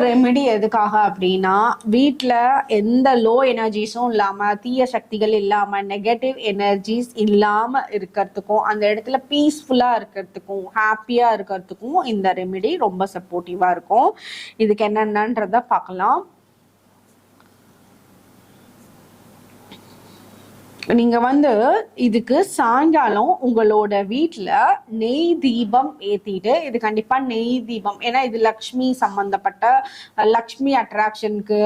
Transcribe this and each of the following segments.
Remedy எதுக்காக அப்படின்னா, வீட்டில் எந்த லோ எனர்ஜிஸும் இல்லாமல், தீய சக்திகள் இல்லாமல், நெகட்டிவ் எனர்ஜிஸ் இல்லாமல் இருக்கிறதுக்கும், அந்த இடத்துல பீஸ்ஃபுல்லாக இருக்கிறதுக்கும், ஹாப்பியாக இருக்கிறதுக்கும் இந்த ரெமெடி ரொம்ப சப்போர்ட்டிவாக இருக்கும். இதுக்கு என்னென்னன்றதை பார்க்கலாம். நீங்க இதுக்கு சாயங்காலம் உங்களோட வீட்டுல நெய் தீபம் ஏத்திட்டு, இது கண்டிப்பா நெய் தீபம், ஏன்னா இது லக்ஷ்மி சம்பந்தப்பட்ட, லக்ஷ்மி அட்ராக்ஷனுக்கு,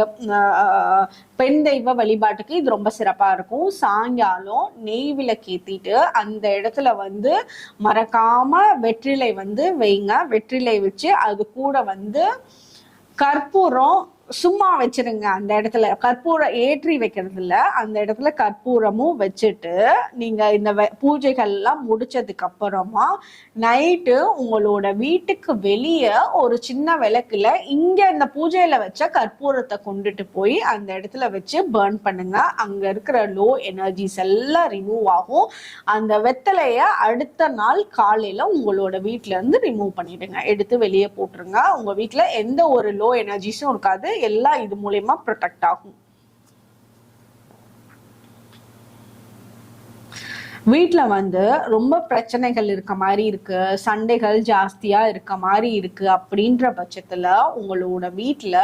பெண் தெய்வ வழிபாட்டுக்கு இது ரொம்ப சிறப்பா இருக்கும். சாயங்காலம் நெய் விளக்கு ஏத்திட்டு அந்த இடத்துல மறக்காம வெற்றிலை வைங்க. வெற்றிலை வச்சு அது கூட கற்பூரம் சும்மா வச்சிருங்க. அந்த இடத்துல கற்பூரம் ஏற்றி வைக்கிறது இல்ல, அந்த இடத்துல கற்பூரமும் வச்சுட்டு நீங்க இந்த பூஜைகள் எல்லாம் முடிச்சதுக்கு அப்புறமா நைட்டு உங்களோட வீட்டுக்கு வெளியே ஒரு சின்ன விளக்குல இங்க இந்த பூஜையில வச்ச கற்பூரத்தை கொண்டுட்டு போய் அந்த இடத்துல வச்சு பர்ன் பண்ணுங்க. அங்க இருக்கிற லோ எனர்ஜிஸ் எல்லாம் ரிமூவ் ஆகும். அந்த வெத்தலைய அடுத்த நாள் காலையில உங்களோட வீட்டுல இருந்து ரிமூவ் பண்ணிடுங்க, எடுத்து வெளியே போட்டுருங்க. உங்க வீட்டுல எந்த ஒரு லோ எனர்ஜிஸும் இருக்காது, எல்லாம் இது மூலமா ப்ரொடெக்ட் ஆகும். வீட்டில் ரொம்ப பிரச்சனைகள் இருக்க மாதிரி இருக்கு, சண்டைகள் ஜாஸ்தியா இருக்க மாதிரி இருக்கு அப்படின்ற பட்சத்துல உங்களோட வீட்டில்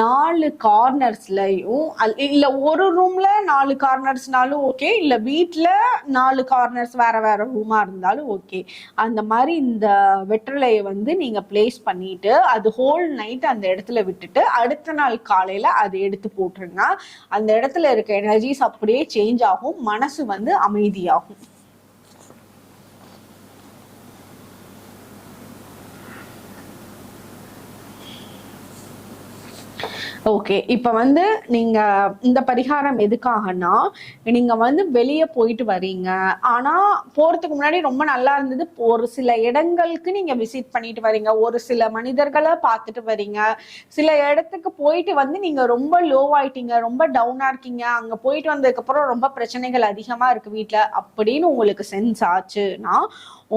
4 கார்னர்ஸ்லயும், இல்ல ஒரு ரூம்ல 4 கார்னர்ஸ்னாலும் ஓகே, இல்ல வீட்டில் 4 கார்னர்ஸ் வேற வேற ரூமா இருந்தாலும் ஓகே. அந்த மாதிரி இந்த வெற்றிலையை நீங்க பிளேஸ் பண்ணிட்டு அது ஹோல் நைட் அந்த இடத்துல விட்டுட்டு அடுத்த நாள் காலையில அதை எடுத்து போட்டுருங்க. அந்த இடத்துல இருக்க எனர்ஜிஸ் அப்படியே சேஞ்ச் ஆகும், மனசு அமைதியாகும். ஓகே, இப்ப நீங்க இந்த பரிகாரம் எதுக்காகனா, நீங்க வெளியே போயிட்டு வரீங்க, ஆனா போறதுக்கு முன்னாடி ரொம்ப நல்லா இருந்தது, ஒரு சில இடங்களுக்கு நீங்க விசிட் பண்ணிட்டு வரீங்க, ஒரு சில மனிதர்களை பார்த்துட்டு வரீங்க, சில இடத்துக்கு போயிட்டு நீங்க ரொம்ப லோ ஆயிட்டீங்க, ரொம்ப டவுனா இருக்கீங்க, அங்க போயிட்டு வந்ததுக்கு அப்புறம் ரொம்ப பிரச்சனைகள் அதிகமா இருக்கு வீட்டுல அப்படின்னு உங்களுக்கு சென்ஸ் ஆச்சுன்னா,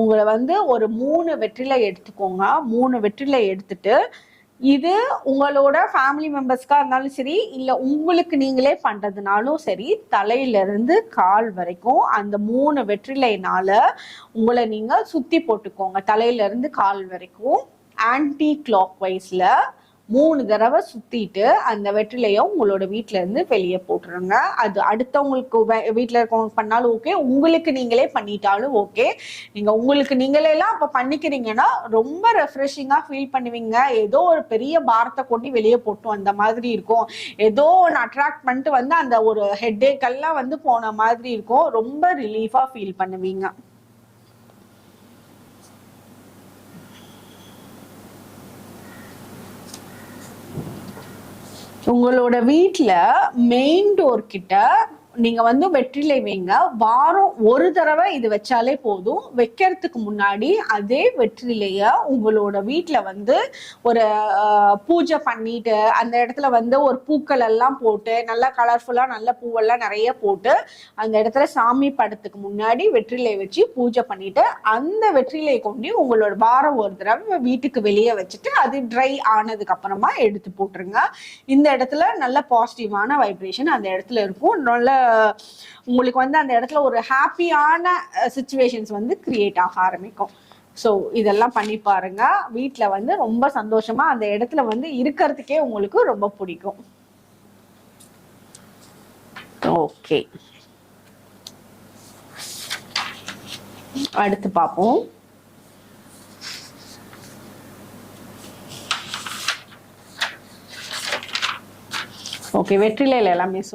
உங்களை ஒரு 3 வெற்றிலை எடுத்துக்கோங்க. 3 வெற்றிலை எடுத்துட்டு, இது உங்களோட ஃபேமிலி மெம்பர்ஸ்க்கா இருந்தாலும் சரி, இல்ல உங்களுக்கு நீங்களே பண்றதுனாலும் சரி, தலையில இருந்து கால் வரைக்கும் அந்த 3 வெற்றிலைனால உங்களை நீங்க சுத்தி போட்டுக்கோங்க. தலையில இருந்து கால் வரைக்கும் ஆன்டி கிளாக் வைஸ்ல 3 தடவை சுத்திட்டு அந்த வெற்றிலையை உங்களோட வீட்டுல இருந்து வெளியே போட்டுருங்க. அது அடுத்தவங்களுக்கு வீட்டுல இருக்கவங்க பண்ணாலும் ஓகே, உங்களுக்கு நீங்களே பண்ணிட்டாலும் ஓகே. நீங்க உங்களுக்கு நீங்களே எல்லாம் அப்ப பண்ணிக்கிறீங்கன்னா ரொம்ப ரெஃப்ரெஷிங்கா ஃபீல் பண்ணுவீங்க. ஏதோ ஒரு பெரிய பாரத்தை கொட்டி வெளியே போட்டோம் அந்த மாதிரி இருக்கும், ஏதோ ஒன்று அட்ராக்ட் பண்ணிட்டு அந்த ஒரு ஹெட்டேக் எல்லாம் போன மாதிரி இருக்கும், ரொம்ப ரிலீஃபா ஃபீல் பண்ணுவீங்க. உங்களோட வீட்டுல மெயின் டோர் கிட்ட நீங்க வெற்றிலை வைங்க. வாரம் ஒரு தடவை இது வச்சாலே போதும். வைக்கிறதுக்கு முன்னாடி அதே வெற்றிலைய உங்களோட வீட்டுல ஒரு பூஜை பண்ணிட்டு அந்த இடத்துல ஒரு பூக்கள் எல்லாம் போட்டு நல்லா கலர்ஃபுல்லா நல்ல பூவெல்லாம் நிறைய போட்டு அந்த இடத்துல சாமி படத்துக்கு முன்னாடி வெற்றிலை வச்சு பூஜை பண்ணிட்டு அந்த வெற்றிலையை கொண்டு உங்களோட வாரம் ஒரு தடவை வீட்டுக்கு வெளியே வச்சுட்டு அது ட்ரை ஆனதுக்கு அப்புறமா எடுத்து போட்டுருங்க. இந்த இடத்துல நல்ல பாசிட்டிவான வைப்ரேஷன் அந்த இடத்துல இருக்கும். நல்ல உங்களுக்கு அந்த இடத்துல ஒரு ஹாப்பியான சிச்சுவேஷன்ஸ் கிரியேட் ஆக ஆரம்பிக்கும். ஸோ இதெல்லாம் பண்ணி பாருங்க. வீட்டில் ரொம்ப சந்தோஷமா அந்த இடத்துல இருக்கிறதுக்கே உங்களுக்கு ரொம்ப பிடிக்கும். ஓகே, அடுத்து பார்ப்போம். ஓகே, வெற்றிலையில எல்லாமே